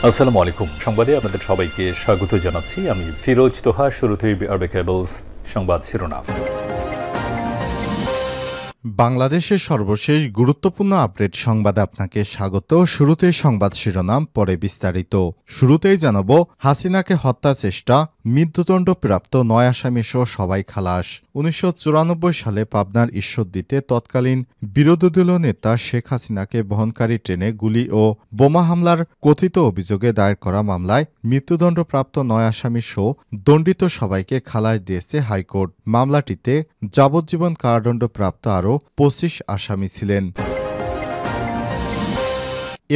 আসসালামু আলাইকুম। সংবাদে আপনাদের সবাইকে স্বাগত জানাচ্ছি। আমি ফিরোজ তোহা। শুরুতেই আরবে কেবলস সংবাদ শিরোনাম। বাংলাদেশের সর্বশেষ গুরুত্বপূর্ণ আপডেট সংবাদে আপনাকে স্বাগত। শুরুতেই সংবাদ শিরোনাম, পরে বিস্তারিত। শুরুতেই জানাবো, হাসিনাকে হত্যা চেষ্টা, মৃত্যুদণ্ডপ্রাপ্ত ৯ আসামিসহ সবাই খালাস। ১৯৯৪ সালে পাবনার ঈশ্বরদীতে তৎকালীন বিরোধী দলীয় নেতা শেখ হাসিনাকে বহনকারী ট্রেনে গুলি ও বোমা হামলার কথিত অভিযোগে দায়ের করা মামলায় মৃত্যুদণ্ডপ্রাপ্ত ৯ আসামিসহ দণ্ডিত সবাইকে খালাস দিয়েছে হাইকোর্ট। মামলাটিতে যাবজ্জীবন কারাদণ্ডপ্রাপ্ত আরও ২৫ আসামি ছিলেন।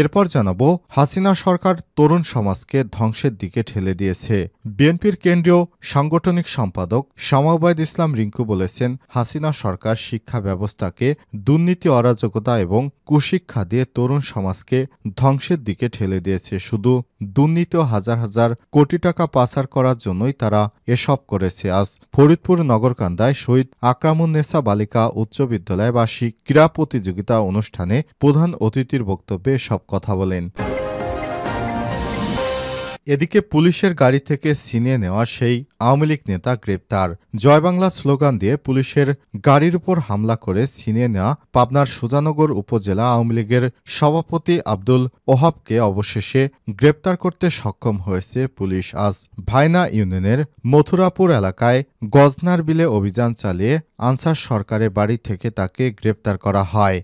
এরপর জানাবো, হাসিনা সরকার তরুণ সমাজকে ধ্বংসের দিকে ঠেলে দিয়েছে। বিএনপির কেন্দ্রীয় সাংগঠনিক সম্পাদক শামউবাইদ ইসলাম রিংকু বলেছেন, হাসিনা সরকার শিক্ষা ব্যবস্থাকে দুর্নীতি, অরাজকতা এবং কুশিক্ষা দিয়ে তরুণ সমাজকে ধ্বংসের দিকে ঠেলে দিয়েছে। শুধু দুর্নীতি ও হাজার হাজার কোটি টাকা পাচার করার জন্যই তারা এসব করেছে। আজ ফরিদপুর নগরকান্দায় শহীদ আকরামুন্নেসা বালিকা উচ্চ বিদ্যালয় বার্ষিক ক্রীড়া প্রতিযোগিতা অনুষ্ঠানে প্রধান অতিথির বক্তব্যে সব কথা বলেন। এদিকে পুলিশের গাড়ি থেকে ছিনিয়ে নেওয়া সেই আওয়ামী লীগ নেতা গ্রেপ্তার। জয় বাংলা স্লোগান দিয়ে পুলিশের গাড়ির উপর হামলা করে ছিনিয়ে নেওয়া পাবনার সুজানগর উপজেলা আওয়ামী লীগের সভাপতি আব্দুল ওহাবকে অবশেষে গ্রেপ্তার করতে সক্ষম হয়েছে পুলিশ। আজ ভাইনা ইউনিয়নের মথুরাপুর এলাকায় গজনার বিলে অভিযান চালিয়ে আনসার সরকারের বাড়ি থেকে তাকে গ্রেপ্তার করা হয়।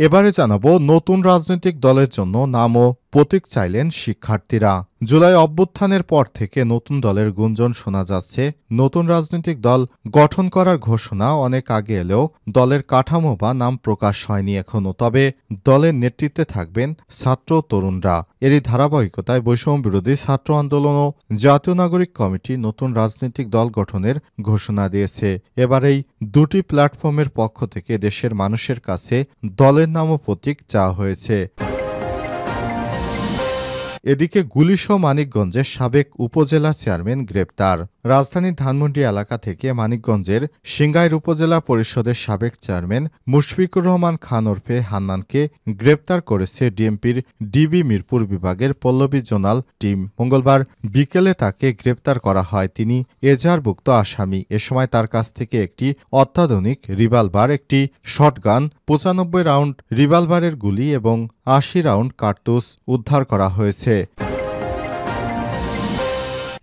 এবারে জানাবো, নতুন রাজনৈতিক দলের জন্য নাম ও প্রতীক চাইলেন শিক্ষার্থীরা। জুলাই অভ্যুত্থানের পর থেকে নতুন দলের গুঞ্জন শোনা যাচ্ছে। নতুন রাজনৈতিক দল গঠন করার ঘোষণা অনেক আগে এলেও দলের কাঠামো বা নাম প্রকাশ হয়নি এখনও। তবে দলের নেতৃত্বে থাকবেন ছাত্র তরুণরা। এরই ধারাবাহিকতায় বৈষম্য বিরোধী ছাত্র আন্দোলন ও জাতীয় নাগরিক কমিটি নতুন রাজনৈতিক দল গঠনের ঘোষণা দিয়েছে। এবার এই দুটি প্ল্যাটফর্মের পক্ষ থেকে দেশের মানুষের কাছে দলের নাম ও প্রতীক চাওয়া হয়েছে। এদিকে গুলিসহ মানিকগঞ্জের সাবেক উপজেলা চেয়ারম্যান গ্রেপ্তার। রাজধানীর ধানমন্ডি এলাকা থেকে মানিকগঞ্জের সিংগাইর উপজেলা পরিষদের সাবেক চেয়ারম্যান মুশফিকুর রহমান খান ওরফে হান্নানকে গ্রেপ্তার করেছে ডিএমপির ডিবি মিরপুর বিভাগের পল্লবী জোনাল টিম। মঙ্গলবার বিকেলে তাকে গ্রেপ্তার করা হয়। তিনি এজাহারভুক্ত আসামি। এ সময় তার কাছ থেকে একটি অত্যাধুনিক রিভলভার, একটি শটগান, ৯৫ রাউন্ড রিভলভারের গুলি এবং ৮০ রাউন্ড কার্তুজ উদ্ধার করা হয়েছে।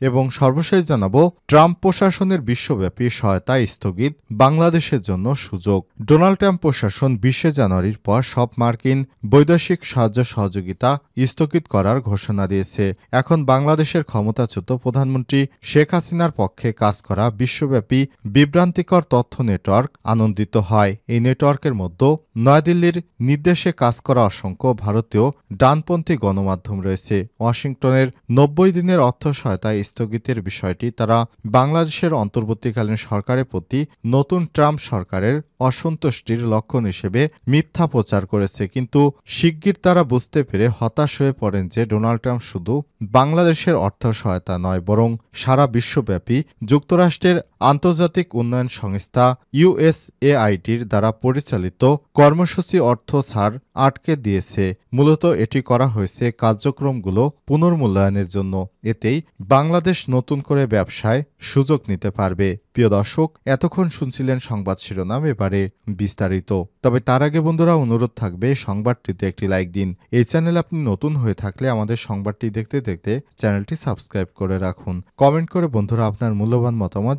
এবং সর্বশেষ জানাবো, ট্রাম্প প্রশাসনের বিশ্বব্যাপী সহায়তা স্থগিত, বাংলাদেশের জন্য সুযোগ। ডোনাল্ড ট্রাম্প প্রশাসন ২০ জানুয়ারির পর সব মার্কিন বৈদেশিক সাহায্য সহযোগিতা স্থগিত করার ঘোষণা দিয়েছে। এখন বাংলাদেশের ক্ষমতাচ্যুত প্রধানমন্ত্রী শেখ হাসিনার পক্ষে কাজ করা বিশ্বব্যাপী বিভ্রান্তিকর তথ্য নেটওয়ার্ক আনন্দিত হয়। এই নেটওয়ার্কের মধ্যে নয়াদিল্লির নির্দেশে কাজ করা অসংখ্য ভারতীয় ডানপন্থী গণমাধ্যম রয়েছে। ওয়াশিংটনের ৯০ দিনের অর্থ সহায়তা স্থগিতের বিষয়টি তারা বাংলাদেশের অন্তর্বর্তীকালীন সরকারের প্রতি নতুন ট্রাম্প সরকারের অসন্তুষ্টির লক্ষণ হিসেবে মিথ্যা প্রচার করেছে। কিন্তু শিগগির তারা বুঝতে পেরে হতাশ হয়ে পড়েন যে ডোনাল্ড ট্রাম্প শুধু বাংলাদেশের অর্থ সহায়তা নয়, বরং সারা বিশ্বব্যাপী যুক্তরাষ্ট্রের আন্তর্জাতিক উন্নয়ন সংস্থা USAIDর দ্বারা পরিচালিত কর্মসূচি অর্থ ছাড় আটকে দিয়েছে। মূলত এটি করা হয়েছে কার্যক্রমগুলো পুনর্মূল্যায়নের জন্য। এতেই বাংলাদেশ নতুন করে ব্যবসায় সুযোগ নিতে পারবে। প্রিয় দর্শক, এতক্ষণ শুনছিলেন সংবাদ শিরোনাম, এবারে বিস্তারিত। তবে তার আগে বন্ধুরা, অনুরোধ থাকবে সংবাদটিতে একটি লাইক দিন। এই চ্যানেল আপনি নতুন হয়ে থাকলে আমাদের সংবাদটি দেখতে দেখতে চ্যানেলটি সাবস্ক্রাইব করে রাখুন। কমেন্ট করে বন্ধুরা আপনার মূল্যবান মতামত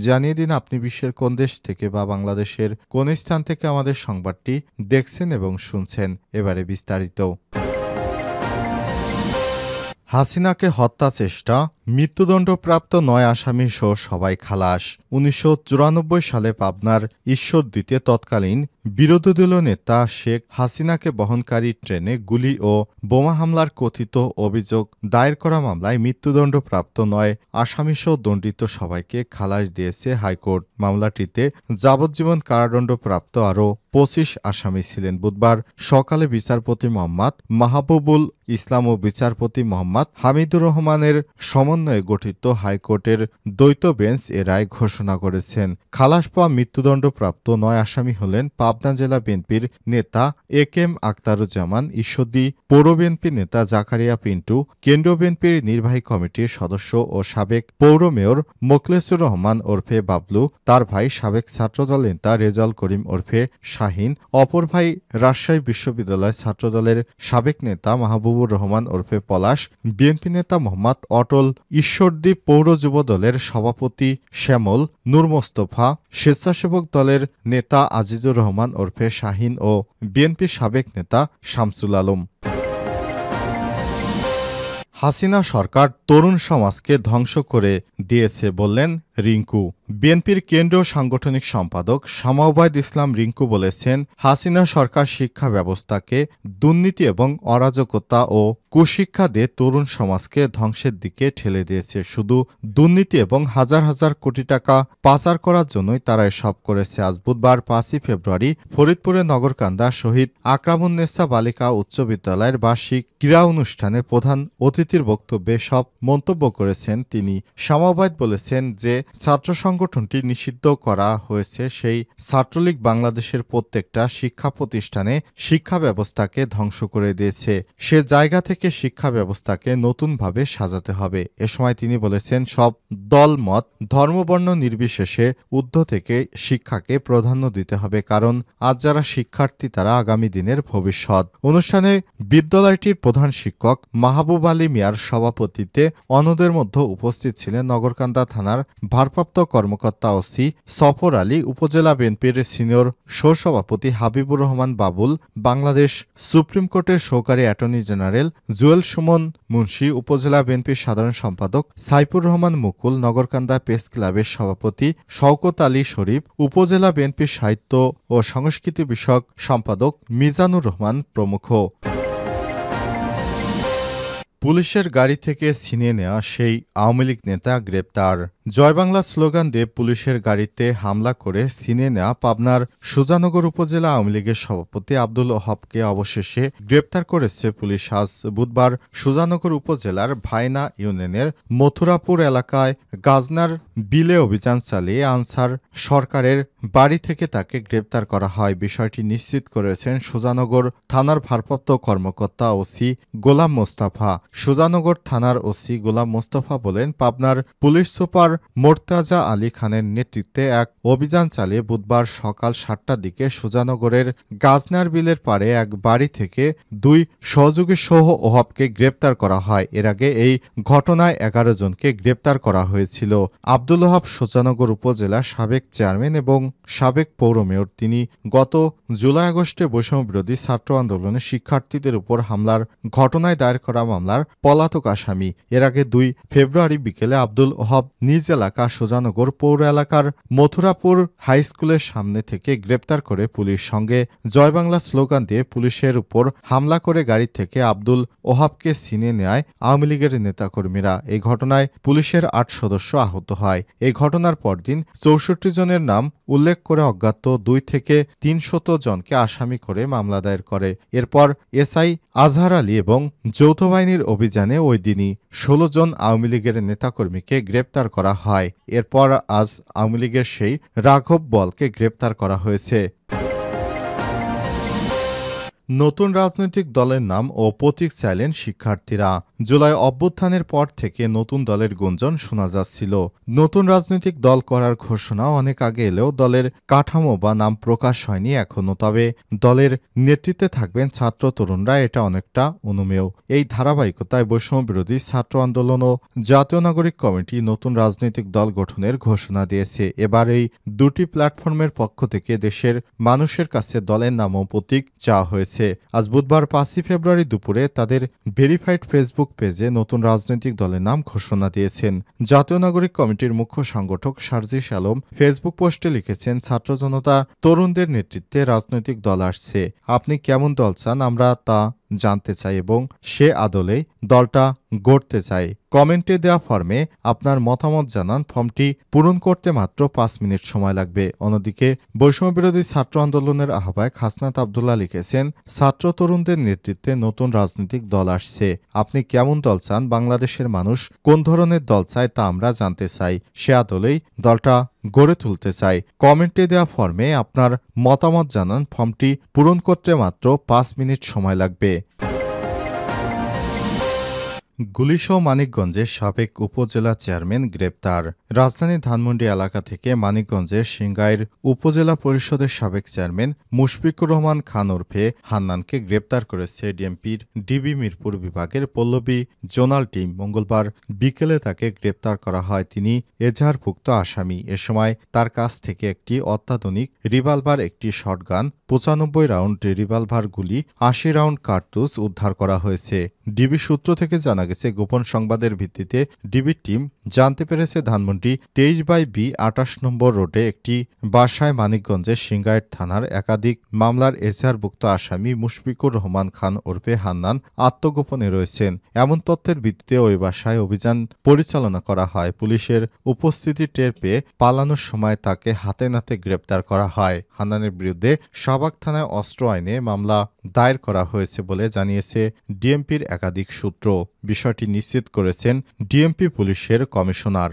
জানিয়ে দিন আপনি বিশ্বের কোন দেশ থেকে বা বাংলাদেশের কোন স্থান থেকে আমাদের সংবাদটি দেখছেন এবং শুনছেন। এবারে বিস্তারিত। হাসিনাকে হত্যা চেষ্টা, মৃত্যুদণ্ডপ্রাপ্ত ৯ আসামি সহ সবাই খালাস। ১৯৯৪ সালে পাবনার ঈশ্বরদীতে তৎকালীন বিরোধী দলীয় নেতা শেখ হাসিনাকে বহনকারী ট্রেনে গুলি ও বোমা হামলার কথিত অভিযোগ দায়ের করা মামলায় মৃত্যুদণ্ডপ্রাপ্ত ৯ আসামিসহ দণ্ডিত সবাইকে খালাস দিয়েছে হাইকোর্ট। মামলাটিতে যাবজ্জীবন কারাদণ্ডপ্রাপ্ত আরও ২৫ আসামি ছিলেন। বুধবার সকালে বিচারপতি মোহাম্মদ মাহবুবুল ইসলাম ও বিচারপতি মোহাম্মদ হামিদুর রহমানের সমন্বয়ে গঠিত হাইকোর্টের দ্বৈত বেঞ্চ এ রায় ঘোষণা করেছেন। খালাস পাওয়া মৃত্যুদণ্ডপ্রাপ্ত ৯ আসামি হলেন পাবনা জেলা বিএনপির নেতা AK-M আখতারুজ্জামান, ঈশ্বরদী পৌর বিএনপি নেতা জাকারিয়া পিন্টু, কেন্দ্রীয় বিএনপির নির্বাহী কমিটির সদস্য ও সাবেক পৌর মেয়র মোখলেসুর রহমান ওরফে বাবলু, তার ভাই সাবেক ছাত্রদল নেতা রেজাউল করিম ওরফে শাহিন, অপর ভাই রাজশাহী বিশ্ববিদ্যালয় ছাত্রদলের সাবেক নেতা মাহবুবুর রহমান ওরফে পলাশ, বিএনপি নেতা মোহাম্মদ অটল, ঈশ্বরদী পৌর যুব দলের সভাপতি শ্যামল, নূর মোস্তফা, স্বেচ্ছাসেবক দলের নেতা আজিজুর রহমান ওরফে শাহিন ও বিএনপির সাবেক নেতা শামসুল আলম। হাসিনা সরকার তরুণ সমাজকে ধ্বংস করে দিয়েছে বললেন রিংকু। বিএনপির কেন্দ্রীয় সাংগঠনিক সম্পাদক শামাওবাদ ইসলাম রিংকু বলেছেন, হাসিনা সরকার শিক্ষা ব্যবস্থাকে দুর্নীতি এবং অরাজকতা ও কুশিক্ষা দিয়ে তরুণ সমাজকে ধ্বংসের দিকে ঠেলে দিয়েছে। শুধু দুর্নীতি এবং হাজার হাজার কোটি টাকা পাচার করার জন্যই তারা এসব করেছে। আজ বুধবার 5ই ফেব্রুয়ারি ফরিদপুরের নগরকান্দা শহীদ আকরামুন্নেসা বালিকা উচ্চ বিদ্যালয়ের বার্ষিক ক্রীড়া অনুষ্ঠানে প্রধান অতিথির বক্তব্যে সব মন্তব্য করেছেন তিনি। শামাওবাদ বলেছেন যে ছাত্র সংগঠনটি নিষিদ্ধ করা হয়েছে সেই ছাত্রলীগ বাংলাদেশের প্রত্যেকটা শিক্ষা প্রতিষ্ঠানে শিক্ষা ব্যবস্থাকে ধ্বংস করে দিয়েছে। সে জায়গা থেকে শিক্ষা ব্যবস্থাকে নতুনভাবে সাজাতে হবে। এ সময় তিনি বলেছেন, সব দল মত ধর্মবর্ণ নির্বিশেষে ঊর্ধ্ব থেকে শিক্ষাকে প্রাধান্য দিতে হবে, কারণ আজ যারা শিক্ষার্থী তারা আগামী দিনের ভবিষ্যৎ। অনুষ্ঠানে বিদ্যালয়টির প্রধান শিক্ষক মাহবুব আলী মিয়ার সভাপতিত্বে অন্যদের মধ্যে উপস্থিত ছিলেন নগরকান্দা থানার ভারপ্রাপ্ত কর্মকর্তা ওসি সফর আলী, উপজেলা বিএনপির সিনিয়র সহসভাপতি হাবিবুর রহমান বাবুল, বাংলাদেশ সুপ্রিম কোর্টের সহকারী অ্যাটর্নি জেনারেল জুয়েল সুমন মুন্সি, উপজেলা বিএনপির সাধারণ সম্পাদক সাইফুর রহমান মুকুল, নগরকান্দা প্রেস ক্লাবের সভাপতি শওকত আলী শরীফ, উপজেলা বিএনপির সাহিত্য ও সংস্কৃতি বিষয়ক সম্পাদক মিজানুর রহমান প্রমুখ। পুলিশের গাড়ি থেকে ছিনিয়ে নেওয়া সেই আওয়ামী লীগ নেতা গ্রেপ্তার। জয় বাংলা স্লোগান দিয়ে পুলিশের গাড়িতে হামলা করে ছিনিয়ে নেওয়া পাবনার সুজানগর উপজেলা আওয়ামী লীগের সভাপতি আব্দুল ওহাবকে অবশেষে গ্রেপ্তার করেছে পুলিশ। আজ বুধবার সুজানগর উপজেলার ভাইনা ইউনিয়নের মথুরাপুর এলাকায় গাজনার বিলে অভিযান চালিয়ে আনসার সরকারের বাড়ি থেকে তাকে গ্রেপ্তার করা হয়। বিষয়টি নিশ্চিত করেছেন সুজানগর থানার ভারপ্রাপ্ত কর্মকর্তা ওসি গোলাম মোস্তফা। সুজানগর থানার ওসি গোলাম মোস্তফা বলেন, পাবনার পুলিশ সুপার মোর্তাজা আলী খানের নেতৃত্বে এক অভিযান চালিয়ে বুধবার সকাল 7টার দিকে সুজানগরের গাজনার বিলের পাড়ে এক বাড়ি থেকে 2 সহযোগী সহ ওহাবকে গ্রেপ্তার করা হয়। এর আগে এই ঘটনায় 11 জনকে গ্রেপ্তার করা হয়েছিল। আব্দুল ওহাব সুজানগর উপজেলার সাবেক চেয়ারম্যান এবং সাবেক পৌর মেয়র। তিনি গত জুলাই আগস্টে বৈষম্যবিরোধী ছাত্র আন্দোলনে শিক্ষার্থীদের উপর হামলার ঘটনায় দায়ের করা মামলার পলাতক আসামি। এর আগে 2 ফেব্রুয়ারি বিকেলে আব্দুল ওহাব নিজ এলাকা সুজানগর পৌর এলাকার মথুরাপুর হাই স্কুলের সামনে থেকে গ্রেপ্তার করে পুলিশ। সঙ্গে জয় বাংলা স্লোগান দিয়ে পুলিশের উপর হামলা করে গাড়ি থেকে আব্দুল ওহাবকে ছিনিয়ে নেয় আওয়ামী লীগের নেতাকর্মীরা। এই ঘটনায় পুলিশের 8 সদস্য আহত হয়। এই ঘটনার পরদিন 64 জনের নাম উল্লেখ করে অজ্ঞাত 2 থেকে 300 জনকে আসামি করে মামলা দায়ের করে। এরপর এসআই আজহার আলী এবং যৌথ বাহিনীর অভিযানে ওই দিনই 16 জন আওয়ামী লীগের নেতাকর্মীকে গ্রেপ্তার করা হয়। এরপর আজ আওয়ামী লীগের সেই রাঘব বলকে গ্রেপ্তার করা হয়েছে। নতুন রাজনৈতিক দলের নাম ও প্রতীক চাইলেন শিক্ষার্থীরা। জুলাই অভ্যুত্থানের পর থেকে নতুন দলের গুঞ্জন শোনা যাচ্ছিল। নতুন রাজনৈতিক দল করার ঘোষণা অনেক আগে এলেও দলের কাঠামো বা নাম প্রকাশ হয়নি এখনো। তবে দলের নেতৃত্বে থাকবেন ছাত্র তরুণরা, এটা অনেকটা অনুমেয়। এই ধারাবাহিকতায় বৈষম্যবিরোধী ছাত্র আন্দোলন ও জাতীয় নাগরিক কমিটি নতুন রাজনৈতিক দল গঠনের ঘোষণা দিয়েছে। এবার এই 2টি প্ল্যাটফর্মের পক্ষ থেকে দেশের মানুষের কাছে দলের নাম ও প্রতীক চাওয়া হয়েছে। আজ বুধবার 5ই ফেব্রুয়ারি দুপুরে তাদের ভেরিফাইড ফেসবুক পেজে নতুন রাজনৈতিক দলের নাম ঘোষণা দিয়েছেন। জাতীয় নাগরিক কমিটির মুখ্য সংগঠক সার্জিস আলম ফেসবুক পোস্টে লিখেছেন, ছাত্র জনতা তরুণদের নেতৃত্বে রাজনৈতিক দল আসছে। আপনি কেমন দল চান আমরা তা জানতে চাই এবং সে আদলেই দলটা গড়তে চাই। কমেন্টে দেওয়া ফর্মে আপনার মতামত জানান। ফর্মটি পূরণ করতে মাত্র 5 মিনিট সময় লাগবে। অন্যদিকে বৈষম্যবিরোধী ছাত্র আন্দোলনের আহ্বায়ক হাসনাত আবদুল্লাহ লিখেছেন, ছাত্র তরুণদের নেতৃত্বে নতুন রাজনৈতিক দল আসছে। আপনি কেমন দল চান, বাংলাদেশের মানুষ কোন ধরনের দল চায় তা আমরা জানতে চাই। সে আদলেই দলটা গড়ে তুলতে চাই। কমেন্টে দেওয়া ফর্মে আপনার মতামত জানান। ফর্মটি পূরণ করতে মাত্র 5 মিনিট সময় লাগবে। গুলিশহ মানিকগঞ্জের সাবেক উপজেলা চেয়ারম্যান গ্রেপ্তার। রাজধানীর ধানমন্ডি এলাকা থেকে মানিকগঞ্জের সিংগাইর উপজেলা পরিষদের সাবেক চেয়ারম্যান মুশফিকুর রহমান খান ওরফে হান্নানকে গ্রেপ্তার করেছে ডিএমপির ডিবি মিরপুর বিভাগের পল্লবী জোনাল টিম। মঙ্গলবার বিকেলে তাকে গ্রেপ্তার করা হয়। তিনি এজাহারভুক্ত আসামি। এ সময় তার কাছ থেকে একটি অত্যাধুনিক রিভলভার, একটি শটগান, 95 রাউন্ড রিভলভার গুলি, 80 রাউন্ড কার্তুজ উদ্ধার করা হয়েছে। ডিবি সূত্র থেকে জানা গেছে, গোপন সংবাদের ভিত্তিতে ডিবি টিম জানতে পেরেছে ধানমন্ডি 23/B 28 নম্বর রোডে একটি বাসায় মানিকগঞ্জের সিংগাইর থানার একাধিক মামলার এজাহারভুক্ত আসামি মুশফিকুর রহমান খান ওরফে হান্নান আত্মগোপনে রয়েছেন। এমন তথ্যের ভিত্তিতে ওই বাসায় অভিযান পরিচালনা করা হয়। পুলিশের উপস্থিতি টের পেয়ে পালানোর সময় তাকে হাতে নাতে গ্রেপ্তার করা হয়। হান্নানের বিরুদ্ধে শাহবাগ থানায় অস্ত্র আইনে মামলা দায়ের করা হয়েছে বলে জানিয়েছে ডিএমপির একাধিক সূত্র। বিষয়টি নিশ্চিত করেছেন ডিএমপি পুলিশের কমিশনার।